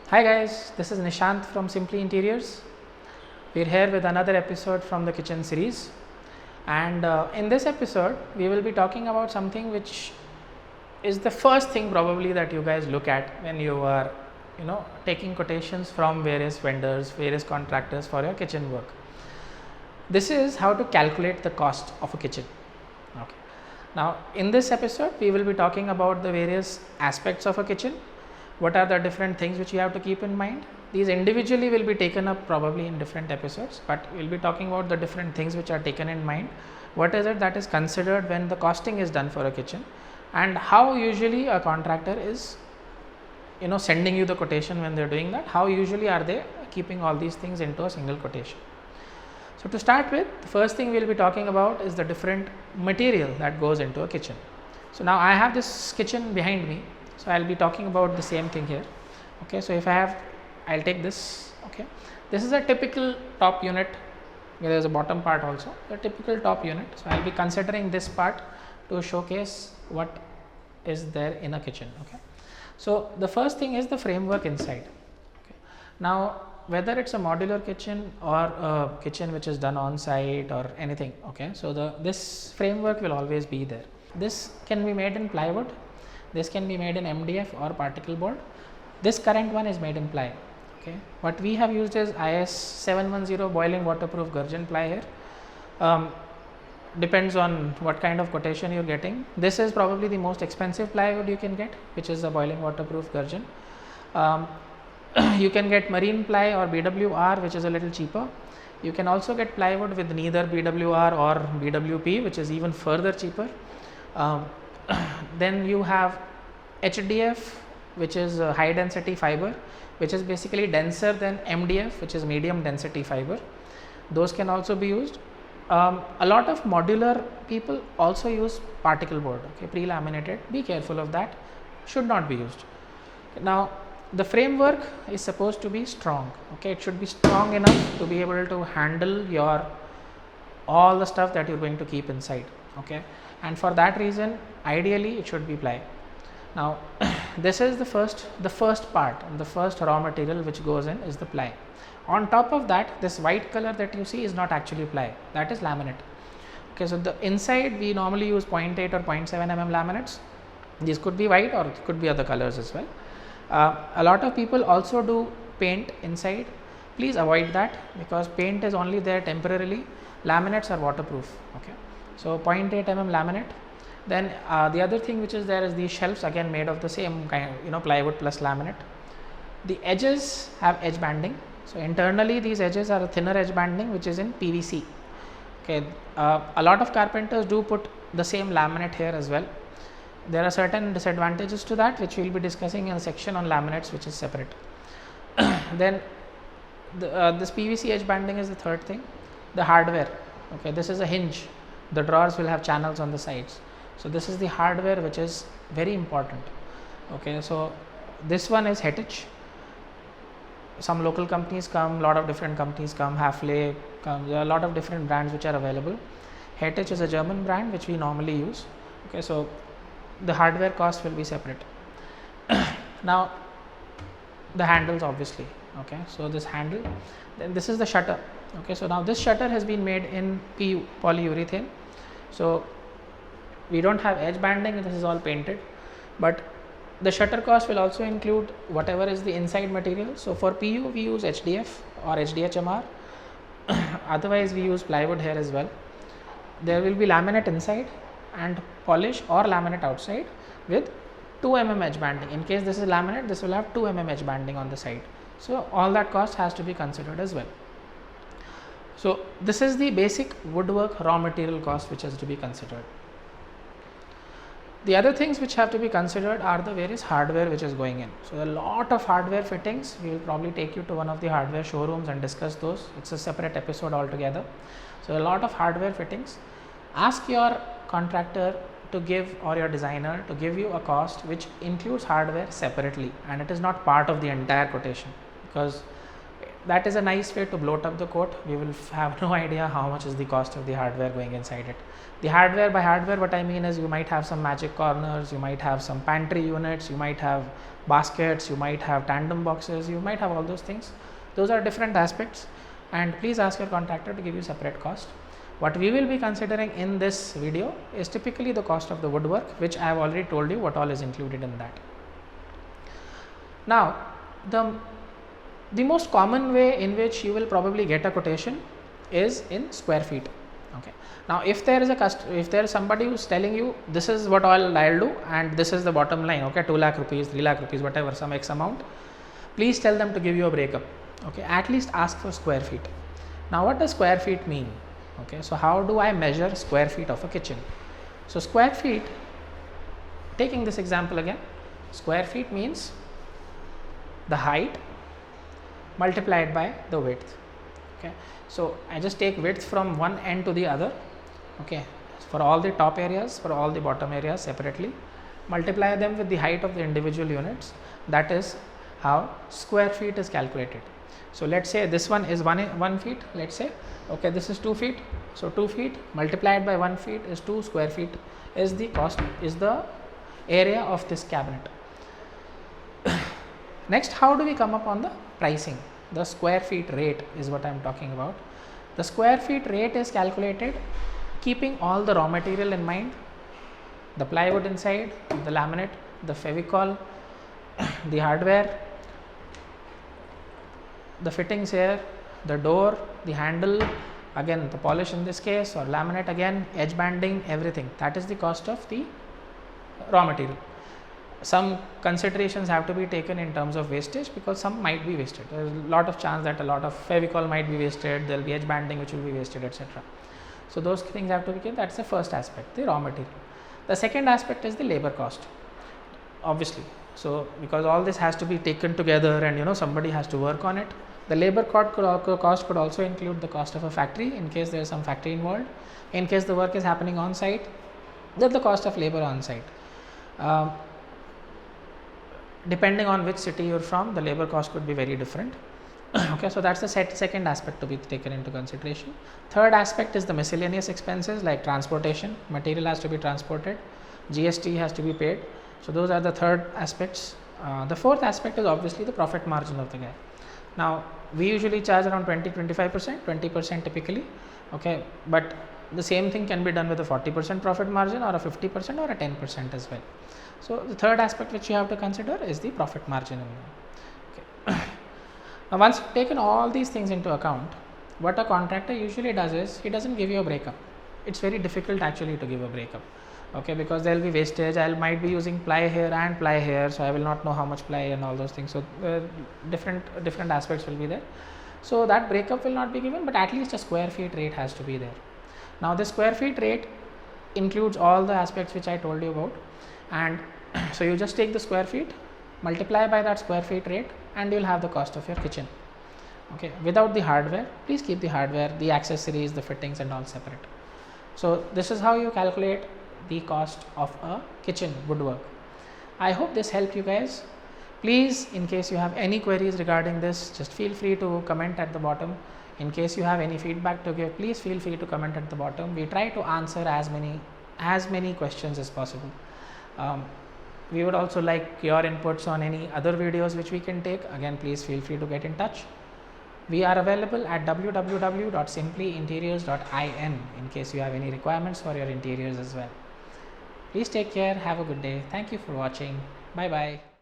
Hi guys, this is Nishant from Simply Interiors. We're here with another episode from the kitchen series, and in this episode we will be talking about something which is the first thing probably that you guys look at when you are taking quotations from various vendors, various contractors for your kitchen work. This is how to calculate the cost of a kitchen. Okay. Now in this episode we will be talking about the various aspects of a kitchen. What are the different things which you have to keep in mind? These individually will be taken up probably in different episodes, but we'll be talking about the different things which are taken in mind. What is it that is considered when the costing is done for a kitchen, and how usually a contractor is sending you the quotation when they're doing that. How usually are they keeping all these things into a single quotation? So to start with, the first thing we'll be talking about is the different material that goes into a kitchen. So now I have this kitchen behind me. So I'll be talking about the same thing here. Okay, so if I'll take this. Okay, this is a typical top unit. There is a bottom part also, a typical top unit. So I'll be considering this part to showcase what is there in a kitchen. Okay, so the first thing is the framework inside. Okay, now whether it's a modular kitchen or a kitchen which is done on site or anything. Okay, so this framework will always be there. This can be made in plywood. This can be made in MDF or particle board. This current one is made in ply. Okay, what we have used is IS 710 boiling waterproof Gurjan ply here. Depends on what kind of quotation you're getting. This is probably the most expensive plywood you can get, which is a boiling waterproof Gurjan. You can get marine ply or BWR, which is a little cheaper. You can also get plywood with neither BWR or BWP, which is even further cheaper. Then you have HDF, which is a high density fiber, which is basically denser than MDF, which is medium density fiber. Those can also be used. A lot of modular people also use particle board, okay, pre-laminated. Be careful of that, should not be used. Now the framework is supposed to be strong. Okay, it should be strong enough to be able to handle all the stuff that you're going to keep inside. Okay, and for that reason ideally it should be ply. Now this is the first part, and the first raw material which goes in is the ply. On top of that, this white color that you see is not actually ply, that is laminate. Okay, so the inside we normally use 0.8 or 0.7 mm laminates. These could be white or it could be other colors as well. A lot of people also do paint inside. Please avoid that, because paint is only there temporarily. Laminates are waterproof. Okay, so 0.8 mm laminate. Then the other thing which is there is these shelves, again made of the same kind, plywood plus laminate. The edges have edge banding. So internally these edges are a thinner edge banding which is in PVC. Okay, a lot of carpenters do put the same laminate here as well. There are certain disadvantages to that, which we will be discussing in a section on laminates, which is separate. Then this PVC edge banding is the third thing. The hardware. Okay, this is a hinge. The drawers will have channels on the sides. So this is the hardware which is very important. Okay, so this one is Hettich. Some local companies come, lot of different companies come, Hafele comes, there are a lot of different brands which are available. Hettich is a German brand which we normally use. Okay, so the hardware cost will be separate. Now the handles, obviously. Okay, so this handle, then this is the shutter. Okay, so now this shutter has been made in PU, polyurethane. So we don't have edge banding, this is all painted, but the shutter cost will also include whatever is the inside material. So for PU we use HDF or HDHMR. Otherwise we use plywood here as well. There will be laminate inside and polish or laminate outside with 2 mm edge banding. In case this is laminate, this will have 2 mm edge banding on the side. So all that cost has to be considered as well. So this is the basic woodwork raw material cost which has to be considered. The other things which have to be considered are the various hardware which is going in. So a lot of hardware fittings. We will probably take you to one of the hardware showrooms and discuss those. It's a separate episode altogether. So a lot of hardware fittings. Ask your contractor to give, or your designer to give you a cost which includes hardware separately, and it is not part of the entire quotation, because that is a nice way to bloat up the quote. We will have no idea how much is the cost of the hardware going inside it. The hardware, by hardware what I mean is you might have some magic corners, you might have some pantry units, you might have baskets, you might have tandem boxes, you might have all those things. Those are different aspects, and please ask your contractor to give you separate cost. What we will be considering in this video is typically the cost of the woodwork, which I have already told you what all is included in that. Now the most common way in which you will probably get a quotation is in square feet. Okay. Now if there is somebody who is telling you this is what all I'll do and this is the bottom line, okay, 2 lakh rupees, 3 lakh rupees, whatever, some X amount, please tell them to give you a breakup. Okay, at least ask for square feet. Now what does square feet mean? Okay, so how do I measure square feet of a kitchen? So square feet, taking this example again, square feet means the height multiplied by the width. Okay, so I just take width from one end to the other, okay, for all the top areas, for all the bottom areas separately, multiply them with the height of the individual units. That is how square feet is calculated. So let's say this one is 1 feet, let's say, okay, this is 2 feet, so 2 feet multiplied by 1 feet is 2 square feet is the cost, is the area of this cabinet. Next, how do we come up on the pricing? The square feet rate is what I am talking about. The square feet rate is calculated keeping all the raw material in mind, the plywood inside, the laminate, the Fevicol, the hardware, the fittings here, the door, the handle, again the polish in this case, or laminate again, edge banding, everything. That is the cost of the raw material. Some considerations have to be taken in terms of wastage, because some might be wasted. There is a lot of chance that a lot of Fevicol might be wasted, there will be edge banding which will be wasted, etc. So those things have to be taken. That is the first aspect, the raw material. The second aspect is the labor cost, obviously. So because all this has to be taken together and somebody has to work on it. The labor cost could also include the cost of a factory in case there is some factory involved. In case the work is happening on site, then the cost of labor on site. Depending on which city you are from, the labor cost could be very different. Okay, so that is the second aspect to be taken into consideration. Third aspect is the miscellaneous expenses like transportation. Material has to be transported, GST has to be paid. So those are the third aspects. The fourth aspect is obviously the profit margin of the guy. Now we usually charge around 20-25%, 20% typically, okay, but the same thing can be done with a 40% profit margin or a 50% or a 10% as well. So the third aspect which you have to consider is the profit margin. Okay. Now once you've taken all these things into account, what a contractor usually does is he doesn't give you a breakup. It's very difficult actually to give a breakup. Okay, because there will be wastage. I might be using ply here and ply here, so I will not know how much ply and all those things. So different aspects will be there. So that breakup will not be given, but at least a square feet rate has to be there. Now the square feet rate includes all the aspects which I told you about, and so you just take the square feet, multiply by that square feet rate, and you will have the cost of your kitchen. Okay, without the hardware. Please keep the hardware, the accessories, the fittings and all separate. So this is how you calculate the cost of a kitchen woodwork. I hope this helped you guys. Please, in case you have any queries regarding this, just feel free to comment at the bottom. In case you have any feedback to give, please feel free to comment at the bottom. We try to answer as many questions as possible. We would also like your inputs on any other videos which we can take. Again, please feel free to get in touch. We are available at www.simplyinteriors.in in case you have any requirements for your interiors as well. Please take care. Have a good day. Thank you for watching. Bye bye.